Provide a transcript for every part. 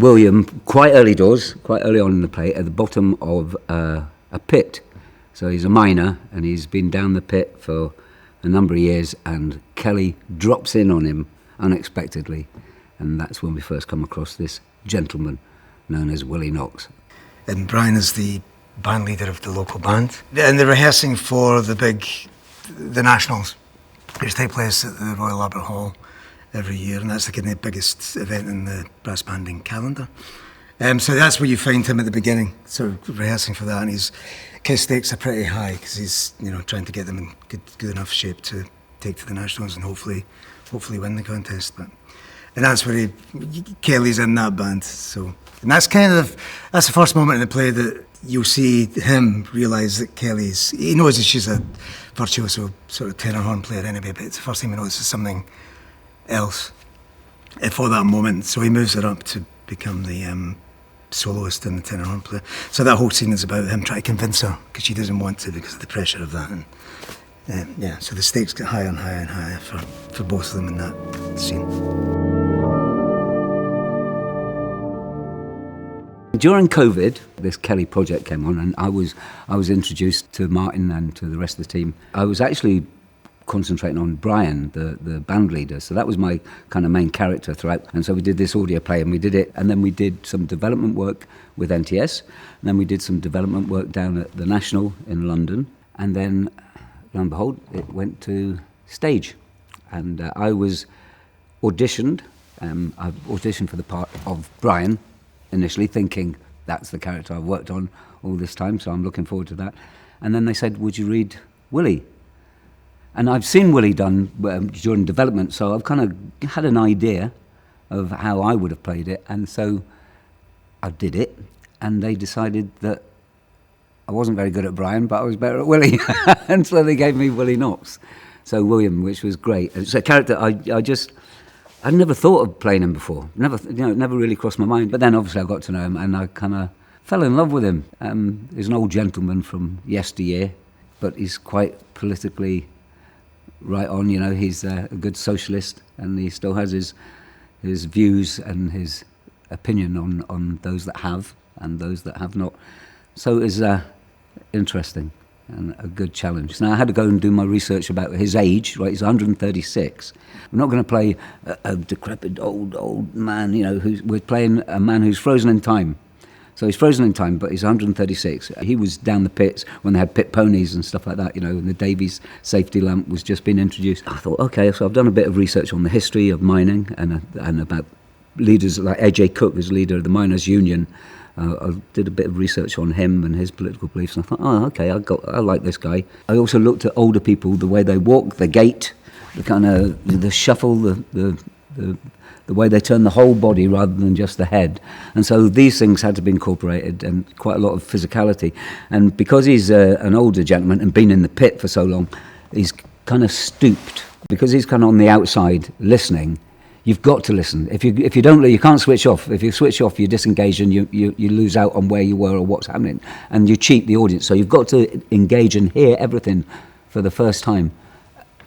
William quite early doors, quite early on in the play, at the bottom of a pit. So he's a miner, and he's been down the pit for a number of years, and KELI drops in on him unexpectedly, and that's when we first come across this gentleman known as Willie Knox. And Brian is the band leader of the local band, and they're rehearsing for the Nationals, which take place at the Royal Albert Hall every year, and that's the biggest event in the brass banding calendar. So that's where you find him at the beginning, sort of rehearsing for that, and his stakes are pretty high because he's trying to get them in good enough shape to take to the Nationals and hopefully win the contest. And that's where KELI's in that band. So, and that's the first moment in the play that you'll see him realise that he knows that she's a virtuoso sort of tenor horn player anyway, but it's the first time he notices something else for that moment. So he moves her up to become the soloist and the tenor horn player. So that whole scene is about him trying to convince her because she doesn't want to because of the pressure of that. And so the stakes get higher and higher and higher for both of them in that scene. During COVID, this KELI project came on, and I was introduced to Martin and to the rest of the team. I was actually concentrating on Brian, the band leader, so that was my kind of main character throughout. And so we did this audio play, and we did it, and then we did some development work with NTS, and then we did some development work down at the National in London, and then, lo and behold, it went to stage, and I was auditioned. I auditioned for the part of Brian initially, thinking that's the character I've worked on all this time, so I'm looking forward to that. And then they said, would you read Willie? And I've seen Willie done during development, so I've kind of had an idea of how I would have played it, and so I did it, and they decided that I wasn't very good at Brian, but I was better at Willie, and so they gave me Willie Knox. So William, which was great. It's a character I'd never thought of playing him before. It never really crossed my mind. But then obviously I got to know him, and I kind of fell in love with him. He's an old gentleman from yesteryear, but he's quite politically right on. He's a good socialist, and he still has his views and his opinion on those that have and those that have not. So it's interesting and a good challenge. Now I had to go and do my research about his age. Right, he's 136. We're not going to play a decrepit old man. We're playing a man who's frozen in time. So he's frozen in time, but he's 136. He was down the pits when they had pit ponies and stuff like that, and the Davies safety lamp was just being introduced. I thought, okay, so I've done a bit of research on the history of mining and about leaders like A.J. Cook, who's leader of the Miners' Union. I did a bit of research on him and his political beliefs, and I thought, oh, okay, I like this guy. I also looked at older people, the way they walk, the gait, the kind of the shuffle, the way they turn the whole body rather than just the head. And so these things had to be incorporated, and quite a lot of physicality. And because he's an older gentleman and been in the pit for so long, he's kind of stooped. Because he's kind of on the outside listening, you've got to listen. If you don't, you can't switch off. If you switch off, you disengage and you lose out on where you were or what's happening, and you cheat the audience. So you've got to engage and hear everything for the first time,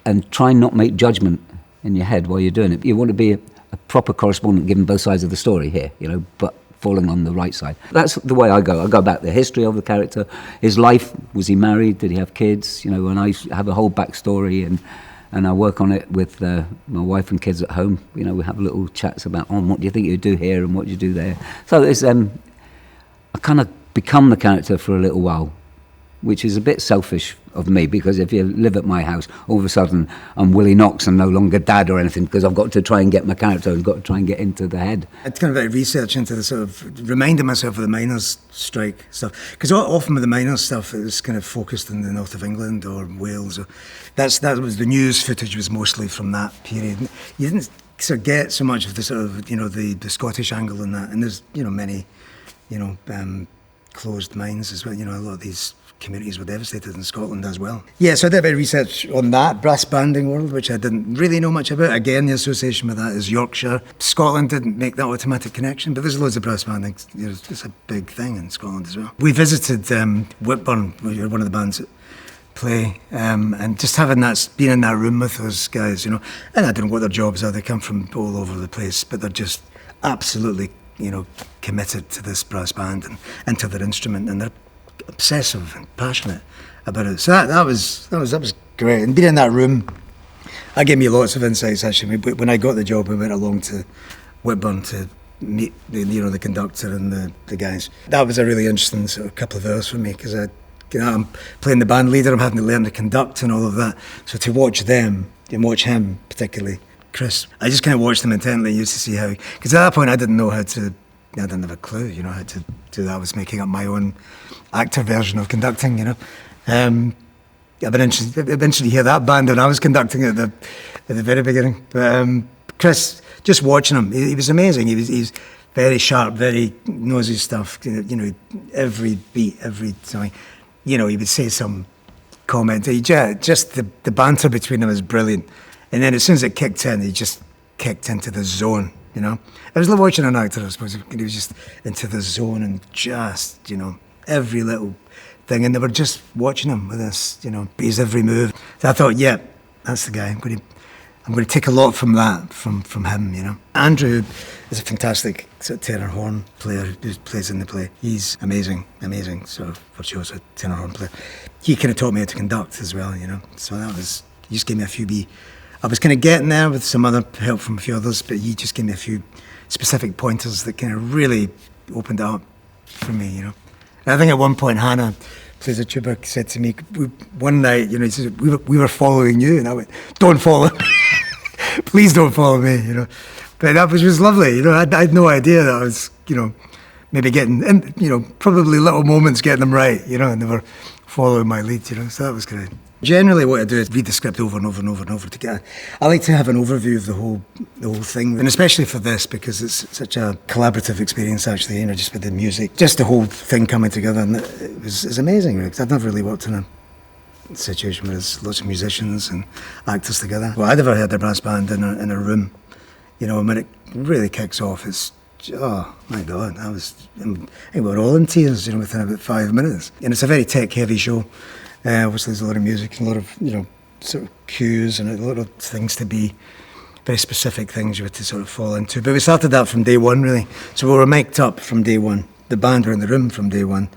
and try and not make judgment in your head while you're doing it. You want to be a proper correspondent, giving both sides of the story here, but falling on the right side. That's the way I go. I go back the history of the character, his life. Was he married? Did he have kids? And I have a whole backstory, and I work on it with my wife and kids at home. We have little chats about, what do you think you do here and what do you do there? So it's I kind of become the character for a little while, which is a bit selfish of me, because if you live at my house, all of a sudden I'm Willie Knox and no longer Dad or anything, because I've got to try and get my character and got to try and get into the head. It's kind of like research into the sort of reminding myself of the miners' strike stuff, because often with the miners' stuff it was kind of focused in the north of England or Wales. That was the news footage was mostly from that period. You didn't sort of get so much of the sort of the Scottish angle in that, and there's many closed mines as well. A lot of these communities were devastated in Scotland as well. Yeah, so I did a bit of research on that brass banding world, which I didn't really know much about. Again, the association with that is Yorkshire. Scotland didn't make that automatic connection, but there's loads of brass banding. It's a big thing in Scotland as well. We visited Whitburn, we were one of the bands that play, and just having that, being in that room with those guys, and I don't know what their jobs are. They come from all over the place, but they're just absolutely committed to this brass band and to their instrument, and they're obsessive and passionate about it. So that was great. And being in that room, that gave me lots of insights. Actually, when I got the job, we went along to Whitburn to meet the conductor and the guys. That was a really interesting sort of couple of hours for me, because I'm playing the band leader, I'm having to learn to conduct and all of that. So to watch them, and watch him particularly, Chris, I just kind of watched them intently, used to see how, because at that point I didn't have a clue, how to do that. I was making up my own actor version of conducting, I've been interested to hear that band when I was conducting at the very beginning. But Chris, just watching him, he was amazing. He's very sharp, very knows his stuff. Every beat, every something. He would say some comment. Just the banter between them is brilliant. And then as soon as it kicked in, he just kicked into the zone. I was watching an actor, I suppose. He was just into the zone and just, every little thing. And they were just watching him with this, his every move. So I thought, yeah, that's the guy. I'm going to take a lot from that, from him, Andrew is a fantastic sort of tenor horn player who plays in the play. He's amazing, sort of virtuoso tenor horn player. He kind of taught me how to conduct as well, So he just gave me a few I was kind of getting there with some other help from a few others, but he just gave me a few specific pointers that kind of really opened it up for me, And I think at one point Hannah plays a tuba, said to me one night, he said, we were following you, and I went, don't follow please don't follow me, But that was lovely, I had no idea that I was, maybe getting, and probably little moments getting them right, and they were following my lead, so that was great. Generally what I do is read the script over and over and over and over to get. I like to have an overview of the whole thing, and especially for this, because it's such a collaborative experience actually, just with the music, just the whole thing coming together, and it's amazing, because I've never really worked in a situation where there's lots of musicians and actors together. Well, I'd never heard a brass band in a room, when it really kicks off, it's, oh my God, I think we were all in tears, within about 5 minutes. And it's a very tech-heavy show. Obviously there's a lot of music and a lot of, sort of cues and a lot of things to be, very specific things you had to sort of fall into. But we started that from day one, really. So we were mic'd up from day one. The band were in the room from day one.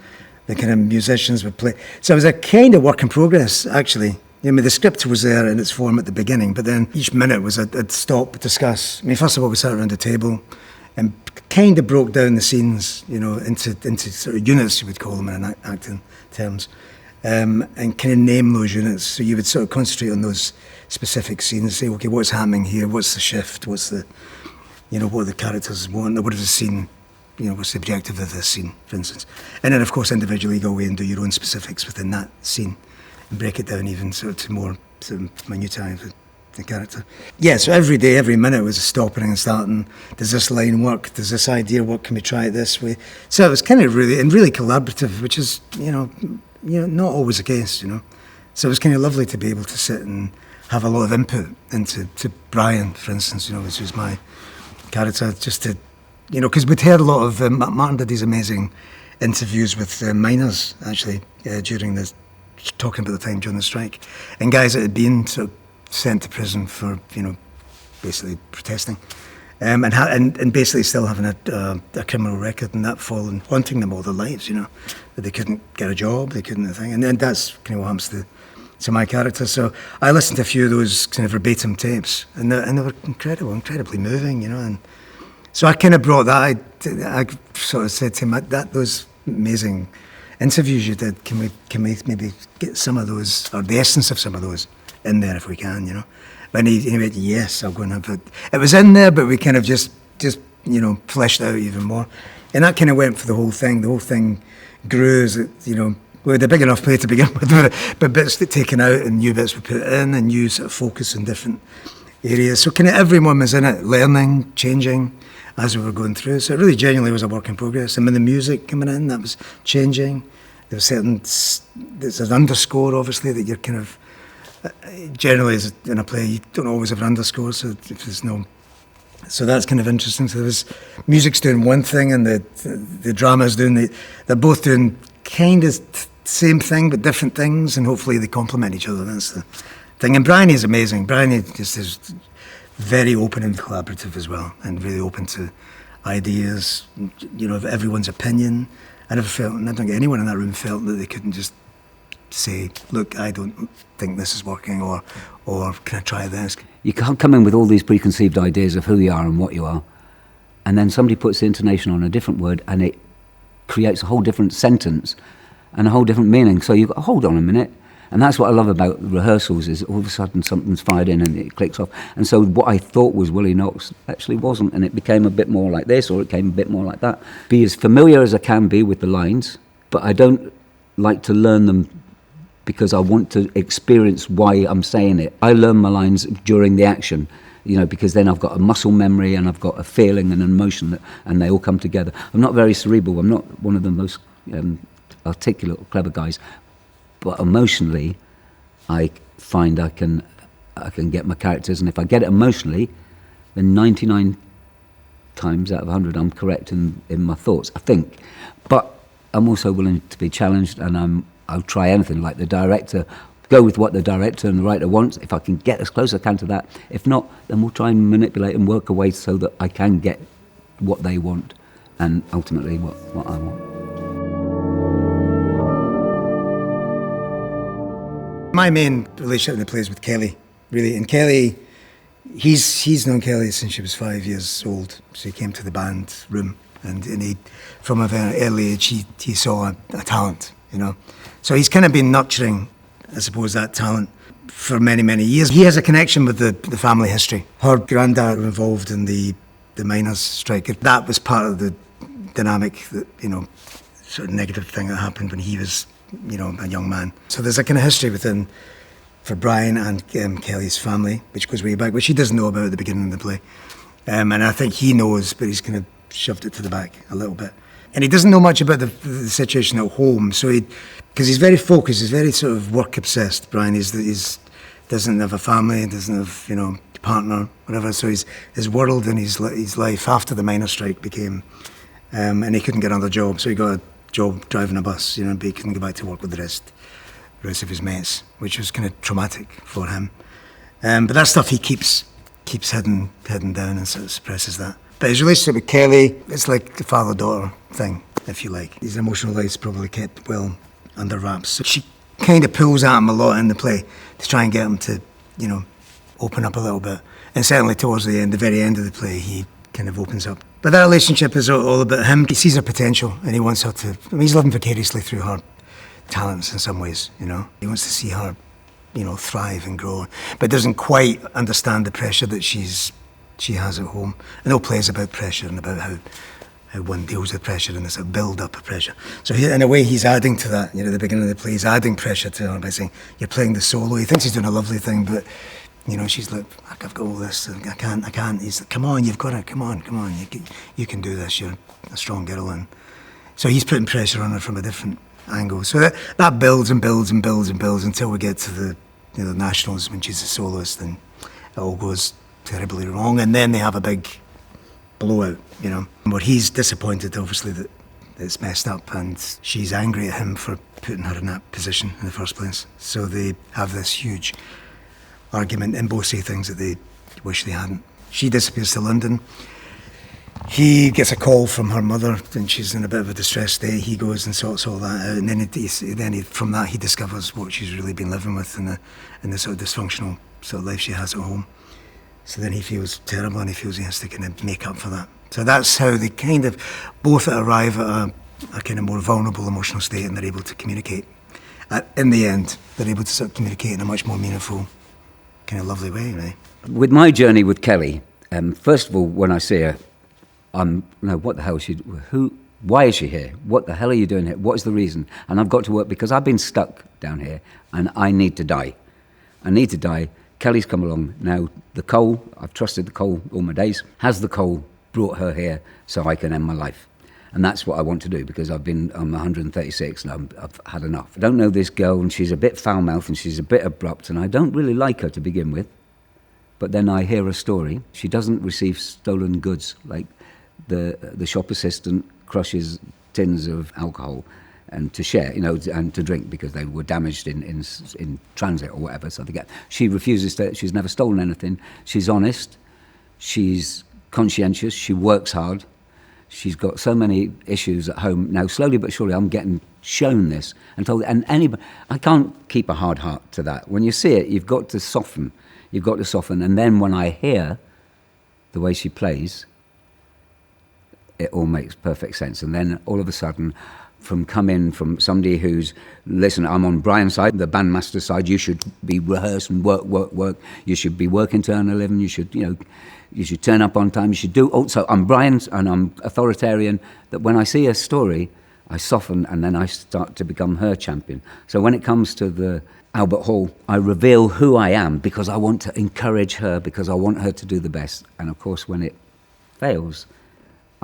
The kind of musicians would play. So it was a kind of work in progress, actually. The script was there in its form at the beginning, but then each minute was a stop, discuss. First of all, we sat around the table and kind of broke down the scenes, into sort of units, you would call them in acting terms. And kind of name those units. So you would sort of concentrate on those specific scenes, say, okay, what's happening here? What's the shift? What's the, what are the characters want? What is the scene? What's the objective of this scene, for instance? And then, of course, individually go away and do your own specifics within that scene and break it down even sort of to more sort of minutiae of the character. Yeah, so every day, every minute was a stopping and starting. Does this line work? Does this idea work? Can we try it this way? So it was kind of really collaborative, which is, not always the case, So it was kind of lovely to be able to sit and have a lot of input into Brian, for instance, which was my character, just to, because we'd heard a lot of, Martin did these amazing interviews with miners, actually, during the, talking about the time during the strike, and guys that had been sort of sent to prison for, basically protesting. And basically still having a criminal record and that falling, haunting them all their lives, that they couldn't get a job, they couldn't thing. And then that's kind of what happens to my character. So I listened to a few of those kind of verbatim tapes, and they were incredibly moving, And so I kind of brought that. I sort of said to him, those amazing interviews you did, can we maybe get some of those, or the essence of some of those in there if we can, And he went, yes, I'll go and have it. It was in there, but we kind of just fleshed it out even more. And that kind of went for the whole thing. The whole thing grew as we had a big enough play to begin with, but bits that taken out and new bits were put in and new sort of focus in different areas. So kind of everyone was in it, learning, changing as we were going through. So it really genuinely was a work in progress. And when the music coming in, that was changing. There was there's an underscore, obviously, that you're kind of, generally, as in a play, you don't always have an underscore, so if there's no. So that's kind of interesting. So there was music's doing one thing, and the drama's doing they're both doing kind of same thing but different things, and hopefully they complement each other. That's the thing. And Brian is amazing. Brian just is very open and collaborative as well, and really open to ideas, of everyone's opinion. I never felt, and I don't think anyone in that room felt that they couldn't just say, look, I don't think this is working, or can I try this? You can't come in with all these preconceived ideas of who you are and what you are, and then somebody puts the intonation on a different word and it creates a whole different sentence and a whole different meaning. So you've got, hold on a minute. And that's what I love about rehearsals, is all of a sudden something's fired in and it clicks off. And so what I thought was Willie Knox actually wasn't, and it became a bit more like this, or it became a bit more like that. Be as familiar as I can be with the lines, but I don't like to learn them because I want to experience why I'm saying it. I learn my lines during the action, because then I've got a muscle memory and I've got a feeling and an emotion, and they all come together. I'm not very cerebral. I'm not one of the most articulate or clever guys. But emotionally, I find I can get my characters, and if I get it emotionally, then 99 times out of 100 I'm correct in my thoughts, I think. But I'm also willing to be challenged, and I'll try anything. Like the director, go with what the director and the writer wants. If I can get as close as I can to that, if not, then we'll try and manipulate and work a way so that I can get what they want, and ultimately what I want. My main relationship in the play is with KELI, really. And KELI, he's known KELI since she was 5 years old. So he came to the band room, and he, from a very early age, he saw a talent, So he's kind of been nurturing, I suppose, that talent for many, many years. He has a connection with the family history. Her granddad was involved in the miners' strike. That was part of the dynamic, that, sort of negative thing that happened when he was a young man. So there's a kind of history for Brian and KELI's family, which goes way back, which he doesn't know about at the beginning of the play. And I think he knows, but he's kind of shoved it to the back a little bit. And he doesn't know much about the situation at home, so because he's very focused, he's very sort of work obsessed, Brian. He doesn't have a family, doesn't have, a partner, whatever. So his world and his life after the miners' strike became, and he couldn't get another job, so he got a job driving a bus, but he couldn't go back to work with the rest of his mates, which was kind of traumatic for him. But that stuff he keeps hidden down and sort of suppresses that. But his relationship with KELI, it's like the father-daughter thing, if you like. His emotional life's probably kept well under wraps. So she kind of pulls at him a lot in the play to try and get him to, open up a little bit. And certainly towards the very end of the play, he kind of opens up. But that relationship is all about him. He sees her potential and he wants her to, he's living vicariously through her talents in some ways, He wants to see her, thrive and grow, but doesn't quite understand the pressure that she has at home. And all play is about pressure and about how one deals with pressure and there's a build-up of pressure. So in a way, he's adding to that. At the beginning of the play, he's adding pressure to her by saying, you're playing the solo. He thinks he's doing a lovely thing, but she's like, I've got all this, I can't. He's like, come on, you've got it, come on. You can do this, you're a strong girl. And so he's putting pressure on her from a different angle. So that builds and builds and builds and builds until we get to the Nationals when she's a soloist, and it all goes terribly wrong. And then they have a big blowout, Where he's disappointed, obviously, that it's messed up, and she's angry at him for putting her in that position in the first place. So they have this huge argument and both say things that they wish they hadn't. She disappears to London. He gets a call from her mother and she's in a bit of a distressed state. He goes and sorts all that out, and then from that he discovers what she's really been living with and the sort of dysfunctional sort of life she has at home. So then he feels terrible and he feels he has to kind of make up for that. So that's how they kind of both arrive at a kind of more vulnerable emotional state, and they're able to communicate. In the end, they're able to sort of communicate in a much more meaningful, kind of lovely way, right? With my journey with KELI, first of all, when I see her, what the hell is she? Why is she here? What the hell are you doing here? What is the reason? And I've got to work because I've been stuck down here and I need to die. KELI's come along. Now, the coal, I've trusted the coal all my days. Has the coal brought her here so I can end my life? And that's what I want to do, because I'm 136 and I've had enough. I don't know this girl, and she's a bit foul-mouthed and she's a bit abrupt, and I don't really like her to begin with. But then I hear a story. She doesn't receive stolen goods, like the shop assistant crushes tins of alcohol and to share, and to drink because they were damaged in transit or whatever. So she refuses to. She's never stolen anything. She's honest. She's conscientious. She works hard. she's got so many issues at home. Now, slowly but surely, I'm getting shown this and told, and anybody, I can't keep a hard heart to that. When you see it, you've got to soften. You've got to soften. And then when I hear the way she plays, it all makes perfect sense. And then all of a sudden, from somebody who's, listen, I'm on Brian's side, the bandmaster side, you should be rehearsed and work. You should be working to earn a living. You should turn up on time. You should do. Also, I'm Brian's and I'm authoritarian. That when I see a story, I soften and then I start to become her champion. So when it comes to the Albert Hall, I reveal who I am because I want to encourage her, because I want her to do the best. And of course, when it fails,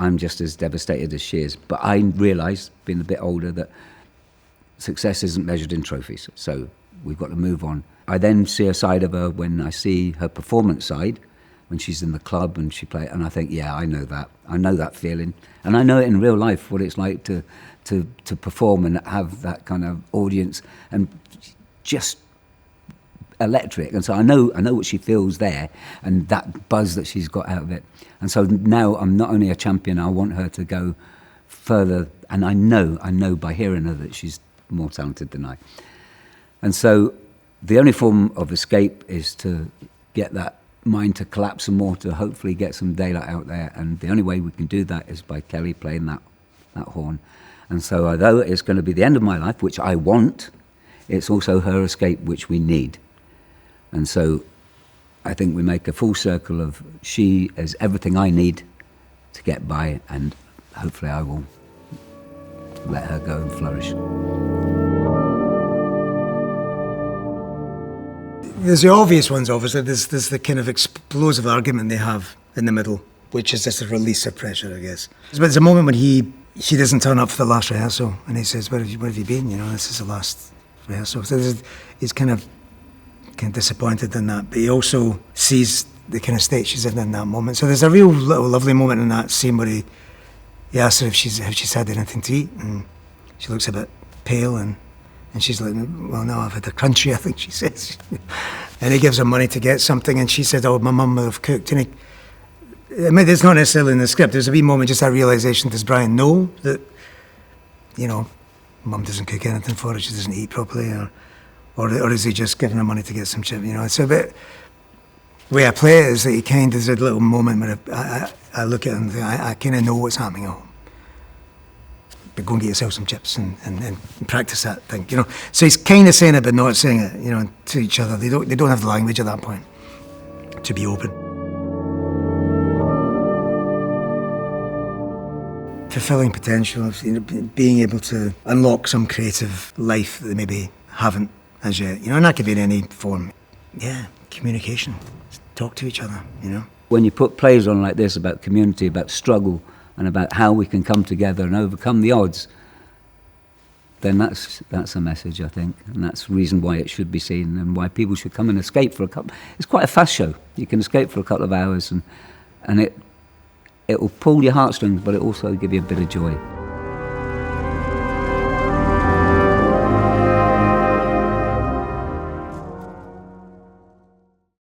I'm just as devastated as she is. But I realise, being a bit older, that success isn't measured in trophies. So we've got to move on. I then see a side of her when I see her performance side, when she's in the club and she plays, and I think, yeah, I know that. I know that feeling. And I know it in real life, what it's like to perform and have that kind of audience and just electric. And so I know what she feels there and that buzz that she's got out of it. And so now I'm not only a champion, I want her to go further. And I know by hearing her that she's more talented than I. And so the only form of escape is to get that mind to collapse some more, to hopefully get some daylight out there. And the only way we can do that is by KELI playing that horn. And so although it's going to be the end of my life, which I want, it's also her escape, which we need. And so I think we make a full circle of she is everything I need to get by, and hopefully I will let her go and flourish. There's the obvious ones, obviously. There's the kind of explosive argument they have in the middle, which is just a release of pressure, I guess. But there's a moment when she doesn't turn up for the last rehearsal, and he says, where have you been? This is the last rehearsal. So he's kind of disappointed in that, but he also sees the kind of state she's in that moment. So there's a real little lovely moment in that scene where he asks her if she's had anything to eat, and she looks a bit pale, and she's like, well, no, I've had a crunchy, I think she says. And he gives her money to get something, and she said, oh, my mum would have cooked. And it's not necessarily in the script. There's a wee moment, just that realisation, does Brian know that, mum doesn't cook anything for her, she doesn't eat properly, or is he just giving her money to get some chip? It's a bit. The way I play it is that he kind of, there's a little moment where I look at him and think, I kind of know what's happening at home. But go and get yourself some chips and practice that thing, So he's kind of saying it, but not saying it, to each other. They don't have the language at that point to be open. Fulfilling potential of being able to unlock some creative life that they maybe haven't as yet, and that could be in any form. Yeah, communication, talk to each other, When you put plays on like this about community, about struggle, and about how we can come together and overcome the odds, then that's a message, I think, and that's the reason why it should be seen and why people should come and escape for a couple. It's quite a fast show. You can escape for a couple of hours, and it will pull your heartstrings, but it also give you a bit of joy.